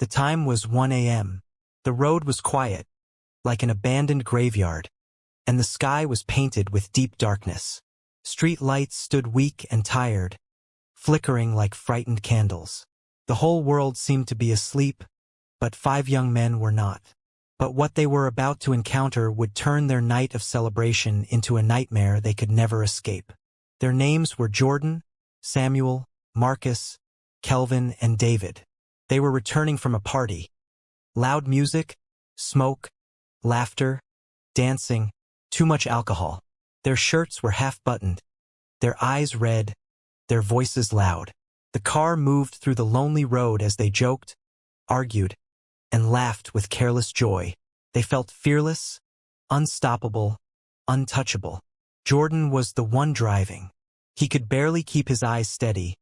The time was 1 a.m. The road was quiet, like an abandoned graveyard, and the sky was painted with deep darkness. Street lights stood weak and tired, flickering like frightened candles. The whole world seemed to be asleep, but 5 young men were not. But what they were about to encounter would turn their night of celebration into a nightmare they could never escape. Their names were Jordan, Samuel, Marcus, Kelvin, and David. They were returning from a party. Loud music, smoke, laughter, dancing, too much alcohol. Their shirts were half-buttoned, their eyes red, their voices loud. The car moved through the lonely road as they joked, argued, and laughed with careless joy. They felt fearless, unstoppable, untouchable. Jordan was the one driving. He could barely keep his eyes steady,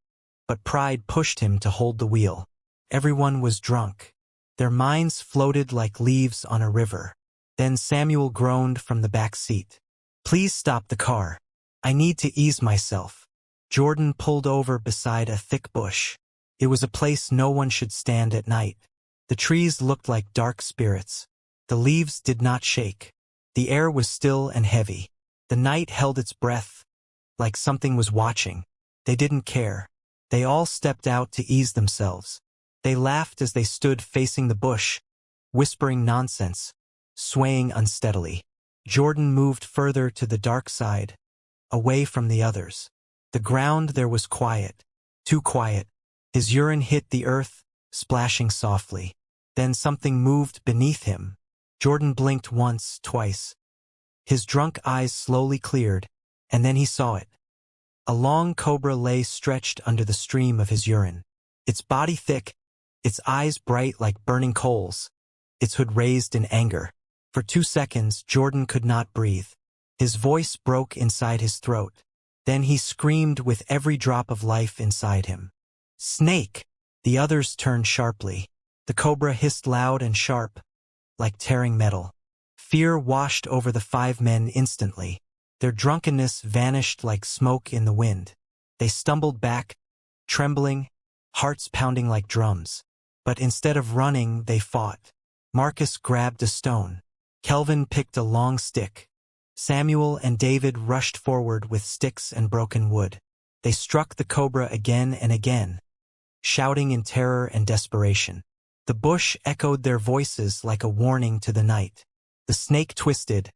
but pride pushed him to hold the wheel. Everyone was drunk. Their minds floated like leaves on a river. Then Samuel groaned from the back seat. "Please stop the car. I need to ease myself." Jordan pulled over beside a thick bush. It was a place no one should stand at night. The trees looked like dark spirits. The leaves did not shake. The air was still and heavy. The night held its breath, like something was watching. They didn't care. They all stepped out to ease themselves. They laughed as they stood facing the bush, whispering nonsense, swaying unsteadily. Jordan moved further to the dark side, away from the others. The ground there was quiet, too quiet. His urine hit the earth, splashing softly. Then something moved beneath him. Jordan blinked once, twice. His drunk eyes slowly cleared, and then he saw it. A long cobra lay stretched under the stream of his urine. Its body thick, its eyes bright like burning coals, its hood raised in anger. For 2 seconds, Jordan could not breathe. His voice broke inside his throat. Then he screamed with every drop of life inside him. "Snake!" The others turned sharply. The cobra hissed loud and sharp, like tearing metal. Fear washed over the 5 men instantly. Their drunkenness vanished like smoke in the wind. They stumbled back, trembling, hearts pounding like drums. But instead of running, they fought. Marcus grabbed a stone. Kelvin picked a long stick. Samuel and David rushed forward with sticks and broken wood. They struck the cobra again and again, shouting in terror and desperation. The bush echoed their voices like a warning to the night. The snake twisted,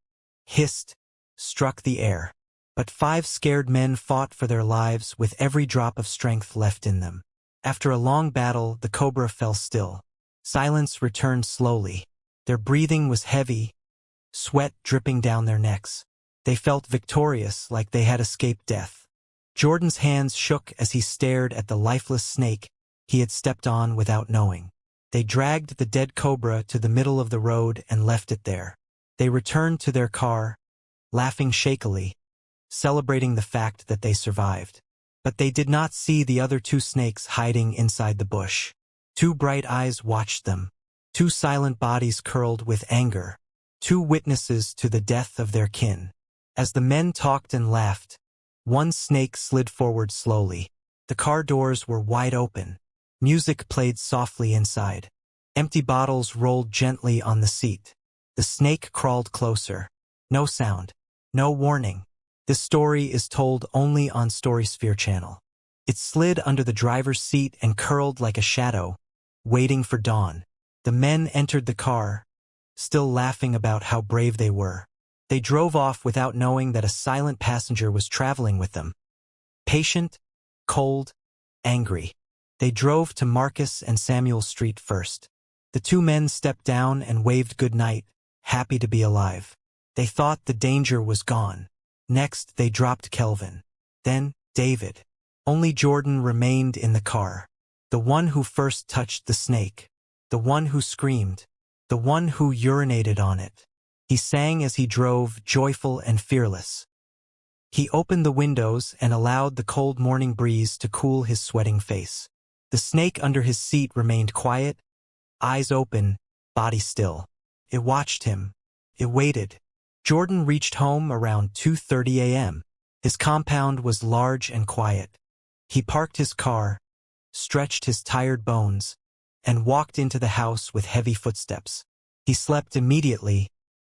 hissed, struck the air. But 5 scared men fought for their lives with every drop of strength left in them. After a long battle, the cobra fell still. Silence returned slowly. Their breathing was heavy, sweat dripping down their necks. They felt victorious, like they had escaped death. Jordan's hands shook as he stared at the lifeless snake he had stepped on without knowing. They dragged the dead cobra to the middle of the road and left it there. They returned to their car, laughing shakily, celebrating the fact that they survived. But they did not see the other 2 snakes hiding inside the bush. 2 bright eyes watched them. 2 silent bodies curled with anger. 2 witnesses to the death of their kin. As the men talked and laughed, one snake slid forward slowly. The car doors were wide open. Music played softly inside. Empty bottles rolled gently on the seat. The snake crawled closer. No sound. No warning. This story is told only on Storysphere Channel. It slid under the driver's seat and curled like a shadow, waiting for dawn. The men entered the car, still laughing about how brave they were. They drove off without knowing that a silent passenger was traveling with them. Patient, cold, angry. They drove to Marcus and Samuel Street first. The 2 men stepped down and waved goodnight, happy to be alive. They thought the danger was gone. Next, they dropped Kelvin. Then, David. Only Jordan remained in the car. The one who first touched the snake. The one who screamed. The one who urinated on it. He sang as he drove, joyful and fearless. He opened the windows and allowed the cold morning breeze to cool his sweating face. The snake under his seat remained quiet, eyes open, body still. It watched him. It waited. Jordan reached home around 2:30 a.m. His compound was large and quiet. He parked his car, stretched his tired bones, and walked into the house with heavy footsteps. He slept immediately,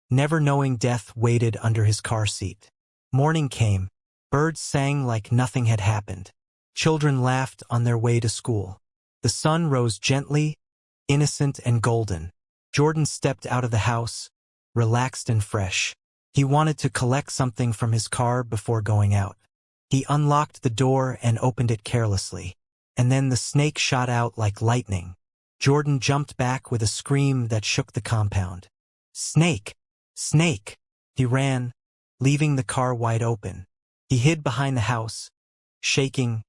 never knowing death waited under his car seat. Morning came. Birds sang like nothing had happened. Children laughed on their way to school. The sun rose gently, innocent and golden. Jordan stepped out of the house, relaxed and fresh. He wanted to collect something from his car before going out. He unlocked the door and opened it carelessly. And then the snake shot out like lightning. Jordan jumped back with a scream that shook the compound. "Snake! Snake!" He ran, leaving the car wide open. He hid behind the house, shaking,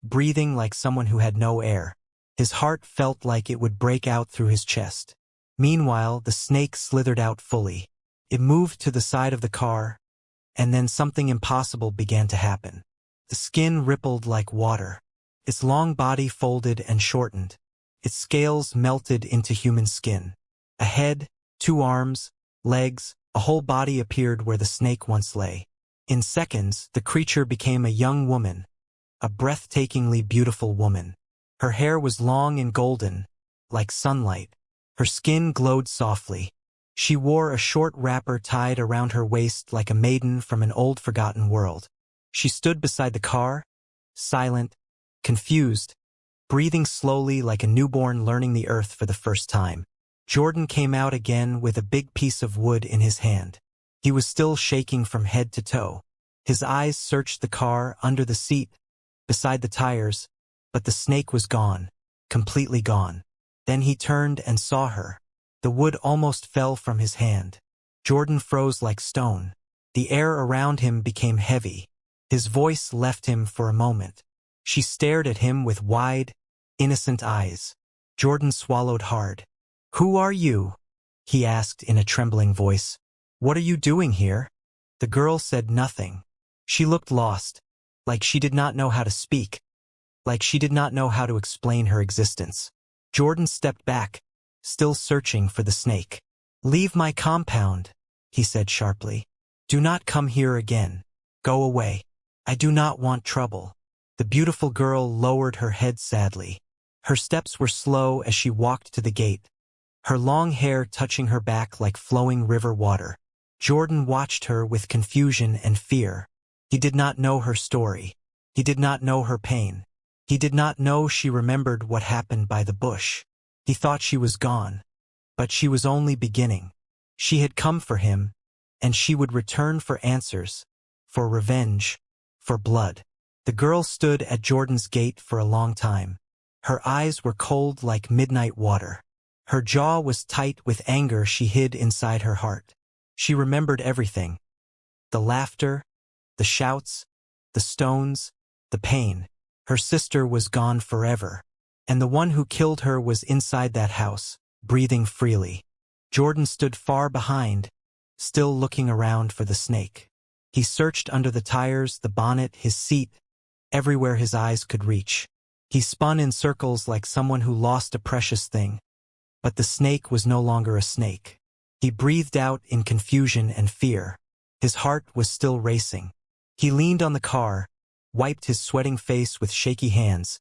breathing like someone who had no air. His heart felt like it would break out through his chest. Meanwhile, the snake slithered out fully. It moved to the side of the car, and then something impossible began to happen. The skin rippled like water. Its long body folded and shortened. Its scales melted into human skin. A head, 2 arms, legs, a whole body appeared where the snake once lay. In seconds, the creature became a young woman, a breathtakingly beautiful woman. Her hair was long and golden, like sunlight. Her skin glowed softly. She wore a short wrapper tied around her waist like a maiden from an old forgotten world. She stood beside the car, silent, confused, breathing slowly like a newborn learning the earth for the first time. Jordan came out again with a big piece of wood in his hand. He was still shaking from head to toe. His eyes searched the car, under the seat, beside the tires, but the snake was gone, completely gone. Then he turned and saw her. The wood almost fell from his hand. Jordan froze like stone. The air around him became heavy. His voice left him for a moment. She stared at him with wide, innocent eyes. Jordan swallowed hard. "Who are you?" he asked in a trembling voice. "What are you doing here?" The girl said nothing. She looked lost, like she did not know how to speak, like she did not know how to explain her existence. Jordan stepped back, still searching for the snake. "Leave my compound," he said sharply. "Do not come here again. Go away. I do not want trouble." The beautiful girl lowered her head sadly. Her steps were slow as she walked to the gate, her long hair touching her back like flowing river water. Jordan watched her with confusion and fear. He did not know her story. He did not know her pain. He did not know she remembered what happened by the bush. He thought she was gone, but she was only beginning. She had come for him, and she would return for answers, for revenge, for blood. The girl stood at Jordan's gate for a long time. Her eyes were cold like midnight water. Her jaw was tight with anger she hid inside her heart. She remembered everything. The laughter, the shouts, the stones, the pain. Her sister was gone forever, and the one who killed her was inside that house, breathing freely. Jordan stood far behind, still looking around for the snake. He searched under the tires, the bonnet, his seat, everywhere his eyes could reach. He spun in circles like someone who lost a precious thing. But the snake was no longer a snake. He breathed out in confusion and fear. His heart was still racing. He leaned on the car, wiped his sweating face with shaky hands,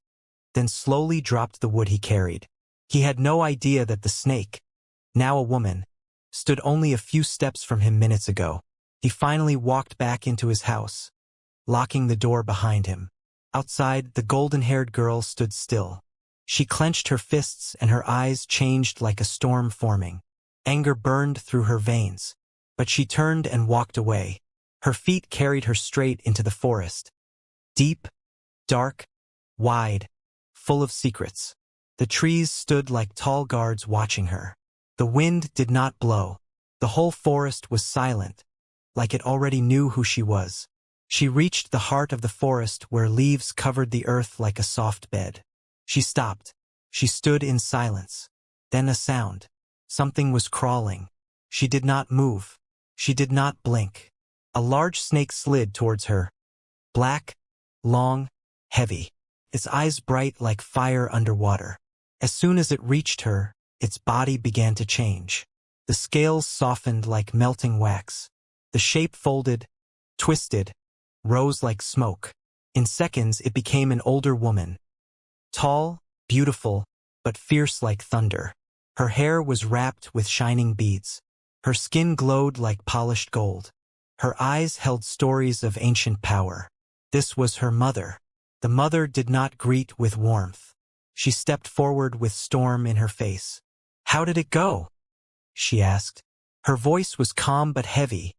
then slowly dropped the wood he carried. He had no idea that the snake, now a woman, stood only a few steps from him minutes ago. He finally walked back into his house, locking the door behind him. Outside, the golden-haired girl stood still. She clenched her fists and her eyes changed like a storm forming. Anger burned through her veins, but she turned and walked away. Her feet carried her straight into the forest. Deep, dark, wide, full of secrets. The trees stood like tall guards watching her. The wind did not blow. The whole forest was silent, like it already knew who she was. She reached the heart of the forest where leaves covered the earth like a soft bed. She stopped. She stood in silence. Then a sound. Something was crawling. She did not move. She did not blink. A large snake slid towards her. Black, long, heavy. Its eyes bright like fire underwater. As soon as it reached her, its body began to change. The scales softened like melting wax. The shape folded, twisted, rose like smoke. In seconds it became an older woman. Tall, beautiful, but fierce like thunder. Her hair was wrapped with shining beads. Her skin glowed like polished gold. Her eyes held stories of ancient power. This was her mother. The mother did not greet with warmth. She stepped forward with storm in her face. "How did it go?" she asked. Her voice was calm but heavy,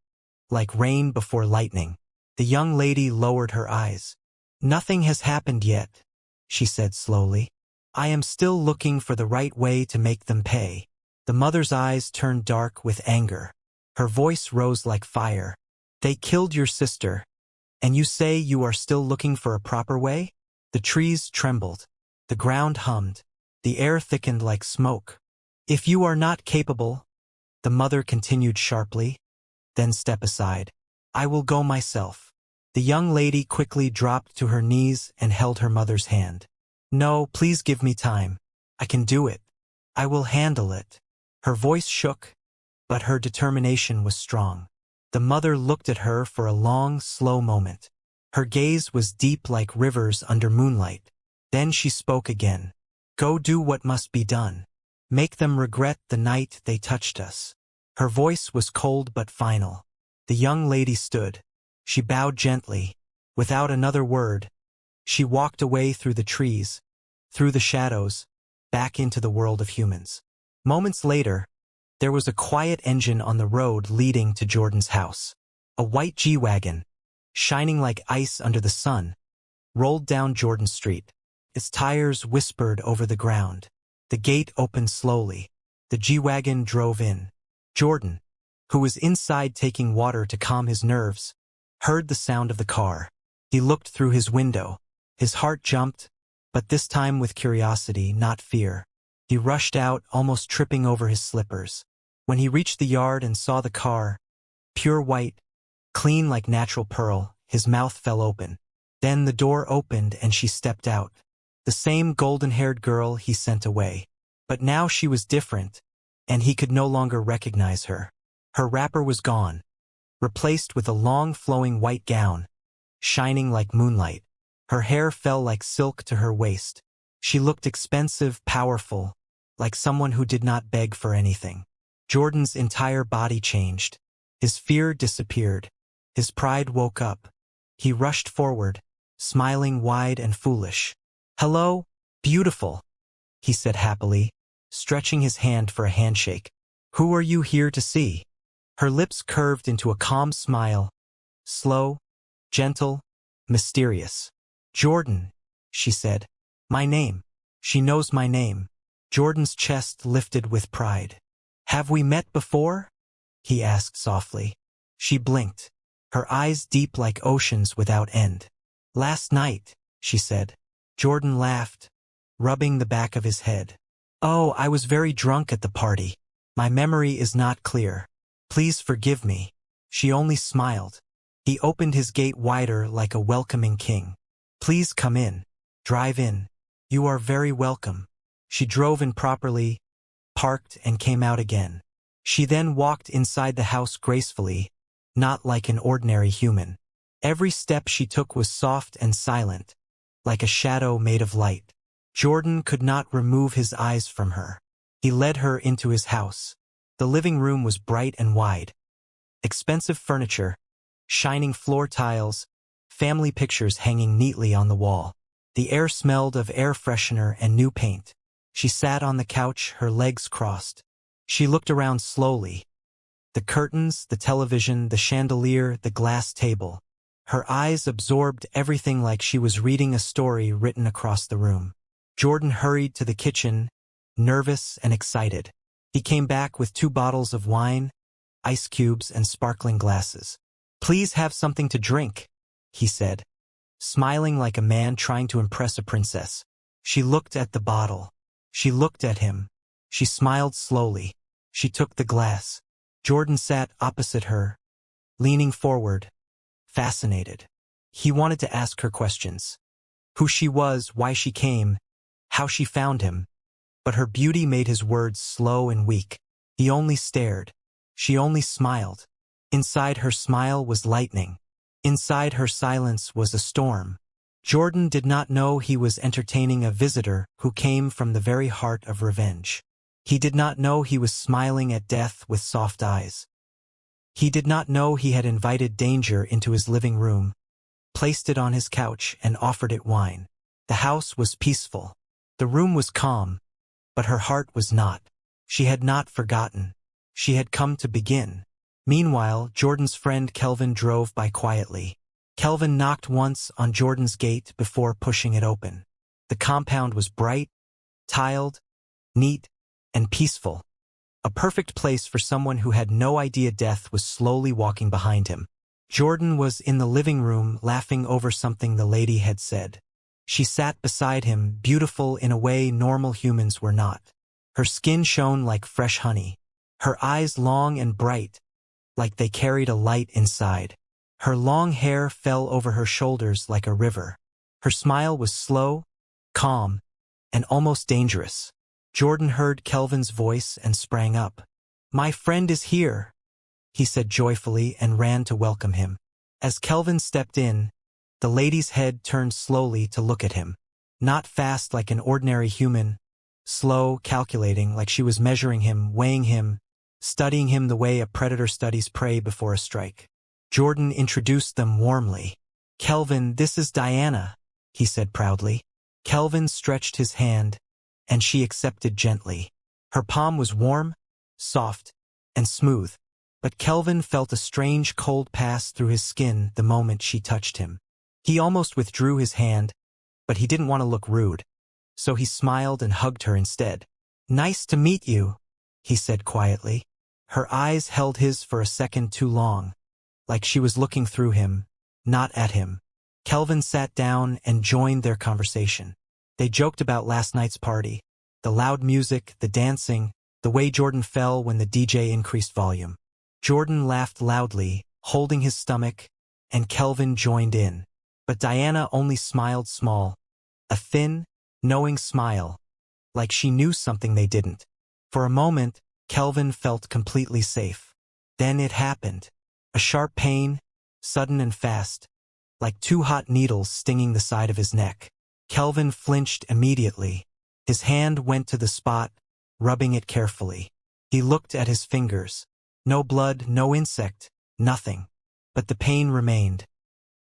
like rain before lightning. The young lady lowered her eyes. "Nothing has happened yet," she said slowly. "I am still looking for the right way to make them pay." The mother's eyes turned dark with anger. Her voice rose like fire. "They killed your sister, and you say you are still looking for a proper way?" The trees trembled. The ground hummed. The air thickened like smoke. "If you are not capable," the mother continued sharply, "then step aside. I will go myself." The young lady quickly dropped to her knees and held her mother's hand. "No, please give me time. I can do it. I will handle it." Her voice shook, but her determination was strong. The mother looked at her for a long, slow moment. Her gaze was deep like rivers under moonlight. Then she spoke again. "Go do what must be done. Make them regret the night they touched us." Her voice was cold but final. The young lady stood. She bowed gently. Without another word, she walked away through the trees, through the shadows, back into the world of humans. Moments later, there was a quiet engine on the road leading to Jordan's house. A white G-Wagon, shining like ice under the sun, rolled down Jordan Street. Its tires whispered over the ground. The gate opened slowly. The G-Wagon drove in. Jordan, who was inside taking water to calm his nerves, heard the sound of the car. He looked through his window. His heart jumped, but this time with curiosity, not fear. He rushed out, almost tripping over his slippers. When he reached the yard and saw the car, pure white, clean like natural pearl, his mouth fell open. Then the door opened and she stepped out. The same golden-haired girl he sent away. But now she was different, and he could no longer recognize her. Her wrapper was gone, replaced with a long flowing white gown, shining like moonlight. Her hair fell like silk to her waist. She looked expensive, powerful, like someone who did not beg for anything. Jordan's entire body changed. His fear disappeared. His pride woke up. He rushed forward, smiling wide and foolish. "Hello, beautiful," he said happily, stretching his hand for a handshake. "Who are you here to see?" Her lips curved into a calm smile, slow, gentle, mysterious. "Jordan," she said. "My name." She knows my name. Jordan's chest lifted with pride. "Have we met before?" he asked softly. She blinked, her eyes deep like oceans without end. "Last night," she said. Jordan laughed, rubbing the back of his head. "Oh, I was very drunk at the party. My memory is not clear. Please forgive me." She only smiled. He opened his gate wider like a welcoming king. "Please come in. Drive in. You are very welcome." She drove in properly, parked, and came out again. She then walked inside the house gracefully, not like an ordinary human. Every step she took was soft and silent, like a shadow made of light. Jordan could not remove his eyes from her. He led her into his house. The living room was bright and wide. Expensive furniture, shining floor tiles, family pictures hanging neatly on the wall. The air smelled of air freshener and new paint. She sat on the couch, her legs crossed. She looked around slowly. The curtains, the television, the chandelier, the glass table. Her eyes absorbed everything like she was reading a story written across the room. Jordan hurried to the kitchen, nervous and excited. He came back with 2 bottles of wine, ice cubes, and sparkling glasses. "Please have something to drink," he said, smiling like a man trying to impress a princess. She looked at the bottle. She looked at him. She smiled slowly. She took the glass. Jordan sat opposite her, leaning forward, fascinated. He wanted to ask her questions. Who she was, why she came, how she found him. But her beauty made his words slow and weak. He only stared. She only smiled. Inside her smile was lightning. Inside her silence was a storm. Jordan did not know he was entertaining a visitor who came from the very heart of revenge. He did not know he was smiling at death with soft eyes. He did not know he had invited danger into his living room, placed it on his couch, and offered it wine. The house was peaceful. The room was calm, but her heart was not. She had not forgotten. She had come to begin. Meanwhile, Jordan's friend Kelvin drove by quietly. Kelvin knocked once on Jordan's gate before pushing it open. The compound was bright, tiled, neat, and peaceful. A perfect place for someone who had no idea death was slowly walking behind him. Jordan was in the living room laughing over something the lady had said. She sat beside him, beautiful in a way normal humans were not. Her skin shone like fresh honey. Her eyes long and bright, like they carried a light inside. Her long hair fell over her shoulders like a river. Her smile was slow, calm, and almost dangerous. Jordan heard Kelvin's voice and sprang up. "My friend is here," he said joyfully and ran to welcome him. As Kelvin stepped in, the lady's head turned slowly to look at him. Not fast like an ordinary human, slow, calculating like she was measuring him, weighing him, studying him the way a predator studies prey before a strike. Jordan introduced them warmly. "Kelvin, this is Diana," he said proudly. Kelvin stretched his hand, and she accepted gently. Her palm was warm, soft, and smooth, but Kelvin felt a strange cold pass through his skin the moment she touched him. He almost withdrew his hand, but he didn't want to look rude, so he smiled and hugged her instead. "Nice to meet you," he said quietly. Her eyes held his for a second too long, like she was looking through him, not at him. Kelvin sat down and joined their conversation. They joked about last night's party, the loud music, the dancing, the way Jordan fell when the DJ increased volume. Jordan laughed loudly, holding his stomach, and Kelvin joined in. But Diana only smiled small, a thin, knowing smile, like she knew something they didn't. For a moment, Kelvin felt completely safe. Then it happened. A sharp pain, sudden and fast, like 2 hot needles stinging the side of his neck. Kelvin flinched immediately. His hand went to the spot, rubbing it carefully. He looked at his fingers. No blood, no insect, nothing. But the pain remained.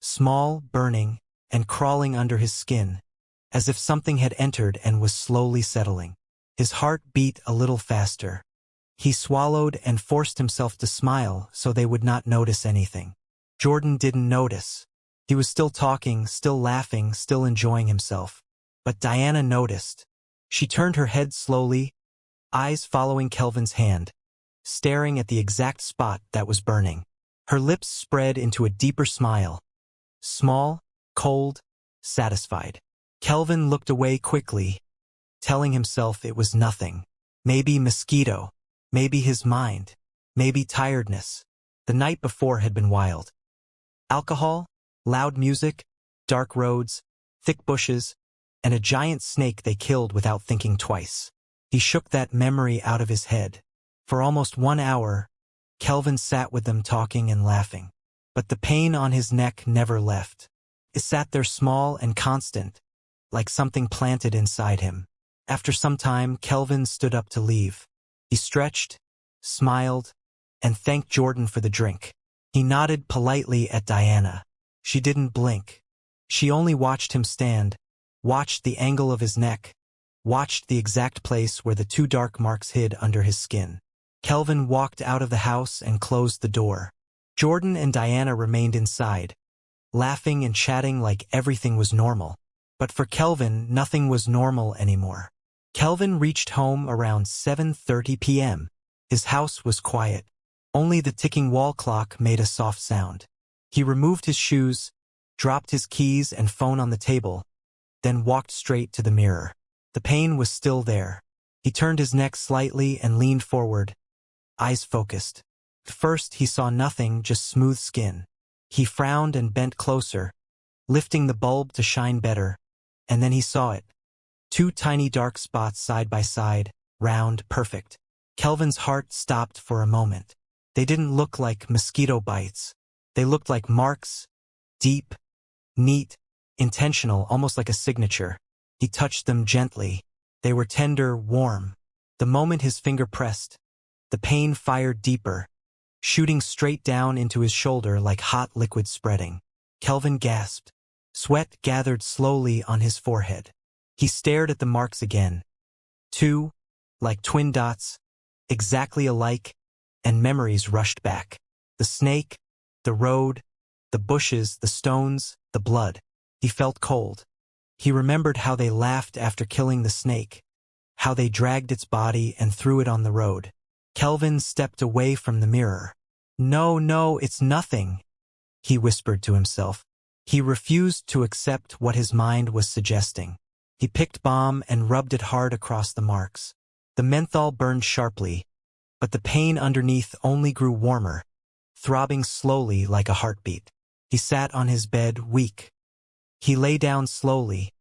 Small, burning, and crawling under his skin, as if something had entered and was slowly settling. His heart beat a little faster. He swallowed and forced himself to smile so they would not notice anything. Jordan didn't notice. He was still talking, still laughing, still enjoying himself. But Diana noticed. She turned her head slowly, eyes following Kelvin's hand, staring at the exact spot that was burning. Her lips spread into a deeper smile. Small, cold, satisfied. Kelvin looked away quickly, telling himself it was nothing. Maybe mosquito. Maybe his mind. Maybe tiredness. The night before had been wild. Alcohol, loud music, dark roads, thick bushes, and a giant snake they killed without thinking twice. He shook that memory out of his head. For almost 1 hour, Kelvin sat with them talking and laughing. But the pain on his neck never left. It sat there small and constant, like something planted inside him. After some time, Kelvin stood up to leave. He stretched, smiled, and thanked Jordan for the drink. He nodded politely at Diana. She didn't blink. She only watched him stand, watched the angle of his neck, watched the exact place where the 2 dark marks hid under his skin. Kelvin walked out of the house and closed the door. Jordan and Diana remained inside, laughing and chatting like everything was normal. But for Kelvin, nothing was normal anymore. Kelvin reached home around 7:30 p.m. His house was quiet. Only the ticking wall clock made a soft sound. He removed his shoes, dropped his keys and phone on the table, then walked straight to the mirror. The pain was still there. He turned his neck slightly and leaned forward, eyes focused. At first he saw nothing, just smooth skin. He frowned and bent closer, lifting the bulb to shine better, and then he saw it. 2 tiny dark spots side by side, round, perfect. Kelvin's heart stopped for a moment. They didn't look like mosquito bites. They looked like marks, deep, neat, intentional, almost like a signature. He touched them gently. They were tender, warm. The moment his finger pressed, the pain fired deeper, shooting straight down into his shoulder like hot liquid spreading. Kelvin gasped. Sweat gathered slowly on his forehead. He stared at the marks again. Two, like twin dots, exactly alike, and memories rushed back. The snake, the road, the bushes, the stones, the blood. He felt cold. He remembered how they laughed after killing the snake, how they dragged its body and threw it on the road. Kelvin stepped away from the mirror. "No, no, it's nothing," he whispered to himself. He refused to accept what his mind was suggesting. He picked balm and rubbed it hard across the marks. The menthol burned sharply, but the pain underneath only grew warmer, throbbing slowly like a heartbeat. He sat on his bed, weak. He lay down slowly,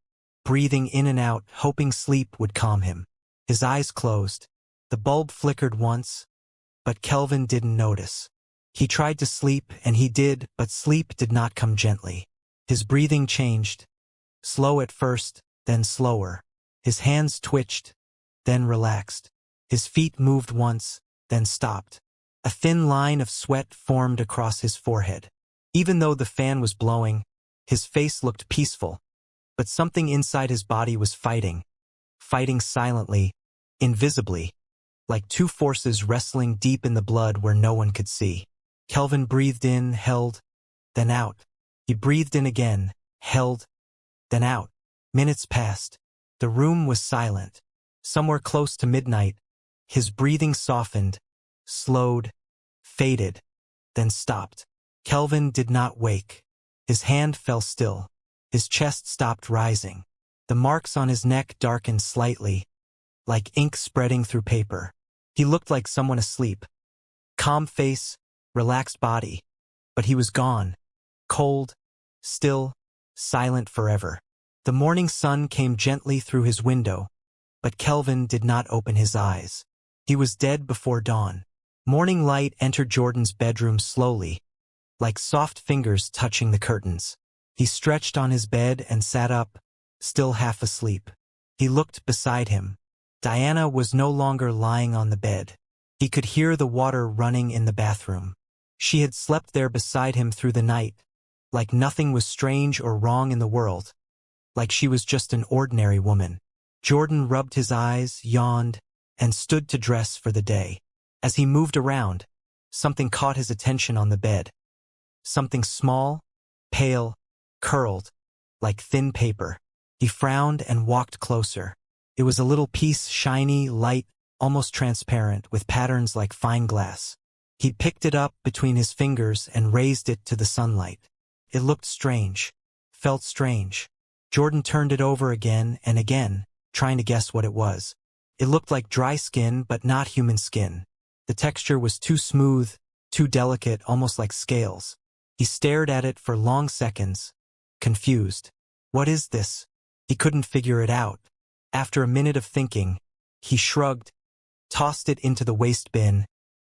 breathing in and out, hoping sleep would calm him. His eyes closed. The bulb flickered once, but Kelvin didn't notice. He tried to sleep, and he did, but sleep did not come gently. His breathing changed, slow at first, then slower. His hands twitched, then relaxed. His feet moved once, then stopped. A thin line of sweat formed across his forehead. Even though the fan was blowing, his face looked peaceful, but something inside his body was fighting silently, invisibly, like two forces wrestling deep in the blood where no one could see. Kelvin breathed in, held, then out. He breathed in again, held, then out. Minutes passed. The room was silent. Somewhere close to midnight, his breathing softened, slowed, faded, then stopped. Kelvin did not wake. His hand fell still. His chest stopped rising. The marks on his neck darkened slightly, like ink spreading through paper. He looked like someone asleep. Calm face, relaxed body. But he was gone. Cold, still, silent forever. The morning sun came gently through his window, but Kelvin did not open his eyes. He was dead before dawn. Morning light entered Jordan's bedroom slowly, like soft fingers touching the curtains. He stretched on his bed and sat up, still half asleep. He looked beside him. Diana was no longer lying on the bed. He could hear the water running in the bathroom. She had slept there beside him through the night, like nothing was strange or wrong in the world, like she was just an ordinary woman. Jordan rubbed his eyes, yawned, and stood to dress for the day. As he moved around, something caught his attention on the bed. Something small, pale, curled, like thin paper. He frowned and walked closer. It was a little piece, shiny, light, almost transparent, with patterns like fine glass. He picked it up between his fingers and raised it to the sunlight. It looked strange, felt strange. Jordan turned it over again and again, trying to guess what it was. It looked like dry skin, but not human skin. The texture was too smooth, too delicate, almost like scales. He stared at it for long seconds, confused. What is this? He couldn't figure it out. After a minute of thinking, he shrugged, tossed it into the waste bin,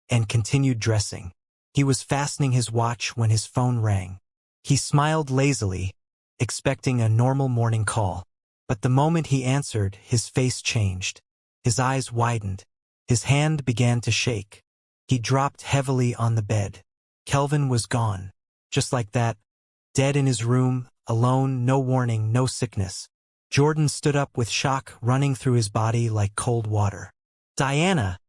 and continued dressing. He was fastening his watch when his phone rang. He smiled lazily, expecting a normal morning call. But the moment he answered, his face changed. His eyes widened. His hand began to shake. He dropped heavily on the bed. Kelvin was gone. Just like that, dead in his room, alone, no warning, no sickness. Jordan stood up with shock running through his body like cold water. "Diana!"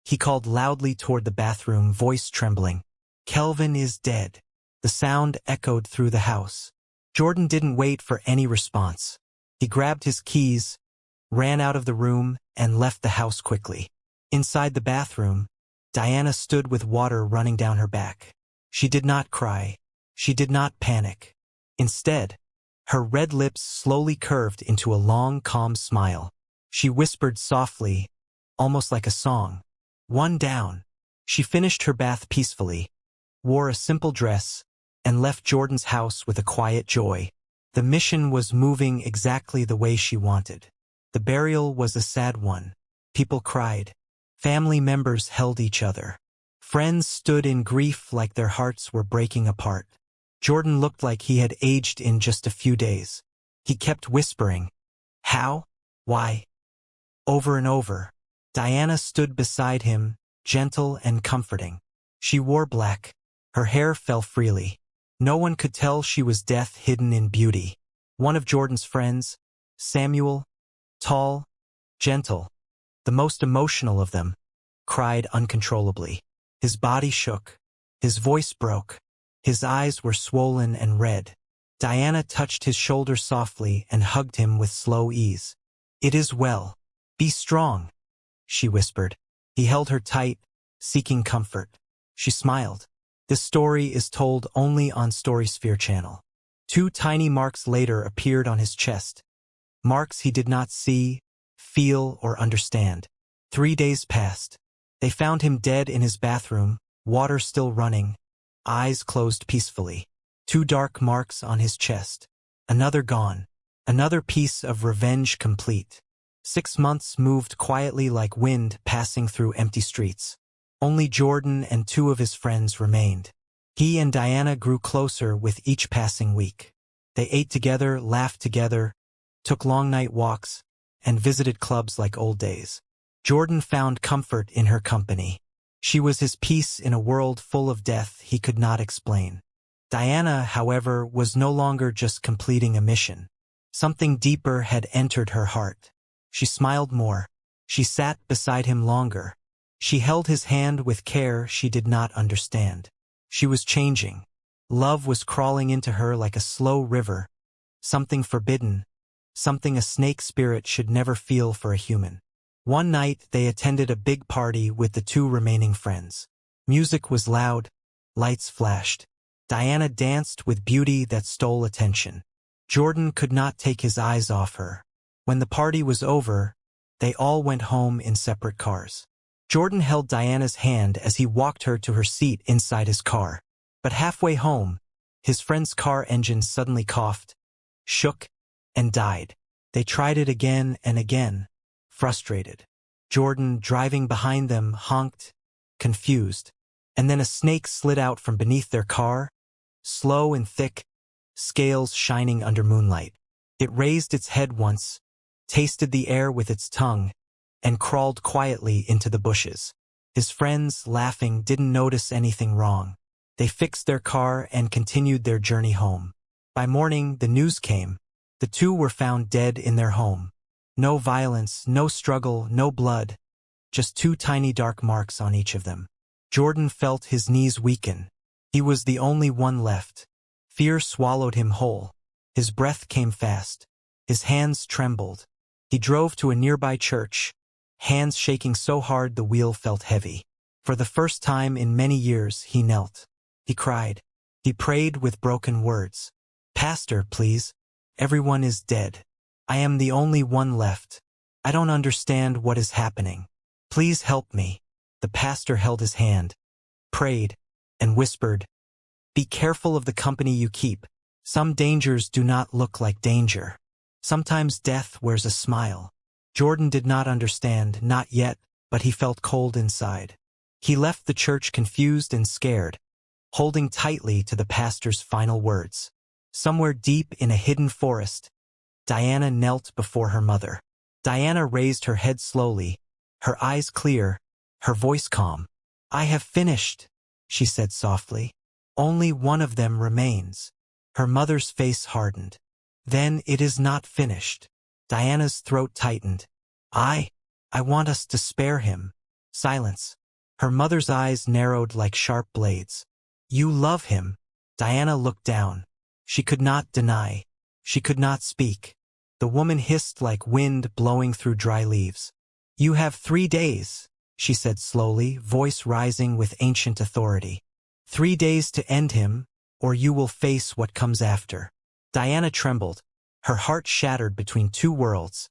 He called loudly toward the bathroom, voice trembling. "Kelvin is dead." The sound echoed through the house. Jordan didn't wait for any response. He grabbed his keys, ran out of the room, and left the house quickly. Inside the bathroom, Diana stood with water running down her back. She did not cry. She did not panic. Instead, her red lips slowly curved into a long, calm smile. She whispered softly, almost like a song. "One down." She finished her bath peacefully, wore a simple dress, and left Jordan's house with a quiet joy. The mission was moving exactly the way she wanted. The burial was a sad one. People cried. Family members held each other. Friends stood in grief like their hearts were breaking apart. Jordan looked like he had aged in just a few days. He kept whispering, "How? Why?" over and over. Diana stood beside him, gentle and comforting. She wore black. Her hair fell freely. No one could tell she was death hidden in beauty. One of Jordan's friends, Samuel, tall, gentle, the most emotional of them, cried uncontrollably. His body shook. His voice broke. His eyes were swollen and red. Diana touched his shoulder softly and hugged him with slow ease. "It is well. Be strong," she whispered. He held her tight, seeking comfort. She smiled. This story is told only on Storysphere Channel. 2 tiny marks later appeared on his chest. Marks he did not see, feel, or understand. 3 days passed. They found him dead in his bathroom, water still running, eyes closed peacefully. 2 dark marks on his chest. Another gone. Another piece of revenge complete. 6 months moved quietly like wind passing through empty streets. Only Jordan and 2 of his friends remained. He and Diana grew closer with each passing week. They ate together, laughed together, took long night walks, and visited clubs like old days. Jordan found comfort in her company. She was his peace in a world full of death he could not explain. Diana, however, was no longer just completing a mission. Something deeper had entered her heart. She smiled more. She sat beside him longer. She held his hand with care she did not understand. She was changing. Love was crawling into her like a slow river, something forbidden, something a snake spirit should never feel for a human. One night they attended a big party with the 2 remaining friends. Music was loud, lights flashed. Diana danced with beauty that stole attention. Jordan could not take his eyes off her. When the party was over, they all went home in separate cars. Jordan held Diana's hand as he walked her to her seat inside his car. But halfway home, his friend's car engine suddenly coughed, shook, and died. They tried it again and again, frustrated. Jordan, driving behind them, honked, confused. And then a snake slid out from beneath their car, slow and thick, scales shining under moonlight. It raised its head once, tasted the air with its tongue, and crawled quietly into the bushes. His friends, laughing, didn't notice anything wrong. They fixed their car and continued their journey home. By morning, the news came. The 2 were found dead in their home. No violence, no struggle, no blood. Just 2 tiny dark marks on each of them. Jordan felt his knees weaken. He was the only one left. Fear swallowed him whole. His breath came fast. His hands trembled. He drove to a nearby church, hands shaking so hard the wheel felt heavy. For the first time in many years, he knelt. He cried. He prayed with broken words. "Pastor, please. Everyone is dead. I am the only one left. I don't understand what is happening. Please help me." The pastor held his hand, prayed, and whispered, "Be careful of the company you keep. Some dangers do not look like danger. Sometimes death wears a smile." Jordan did not understand, not yet, but he felt cold inside. He left the church confused and scared, holding tightly to the pastor's final words. Somewhere deep in a hidden forest, Diana knelt before her mother. Diana raised her head slowly, her eyes clear, her voice calm. "I have finished," she said softly. "Only one of them remains." Her mother's face hardened. "Then it is not finished." Diana's throat tightened. I want us to spare him." Silence. Her mother's eyes narrowed like sharp blades. "You love him." Diana looked down. She could not deny. She could not speak. The woman hissed like wind blowing through dry leaves. "You have 3 days," she said slowly, voice rising with ancient authority. 3 days to end him, or you will face what comes after." Diana trembled, her heart shattered between 2 worlds.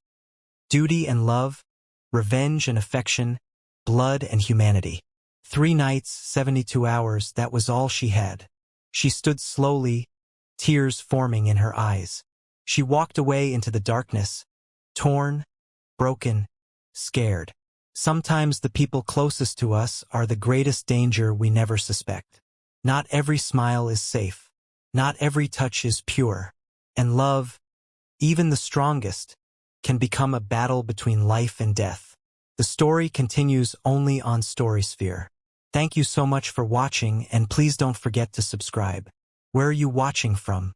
Duty and love, revenge and affection, blood and humanity. 3 nights, 72 hours, that was all she had. She stood slowly, tears forming in her eyes. She walked away into the darkness, torn, broken, scared. Sometimes the people closest to us are the greatest danger we never suspect. Not every smile is safe. Not every touch is pure. And love, Even the strongest can become a battle between life and death. The story continues only on Storysphere. Thank you so much for watching, and please don't forget to subscribe. Where are you watching from?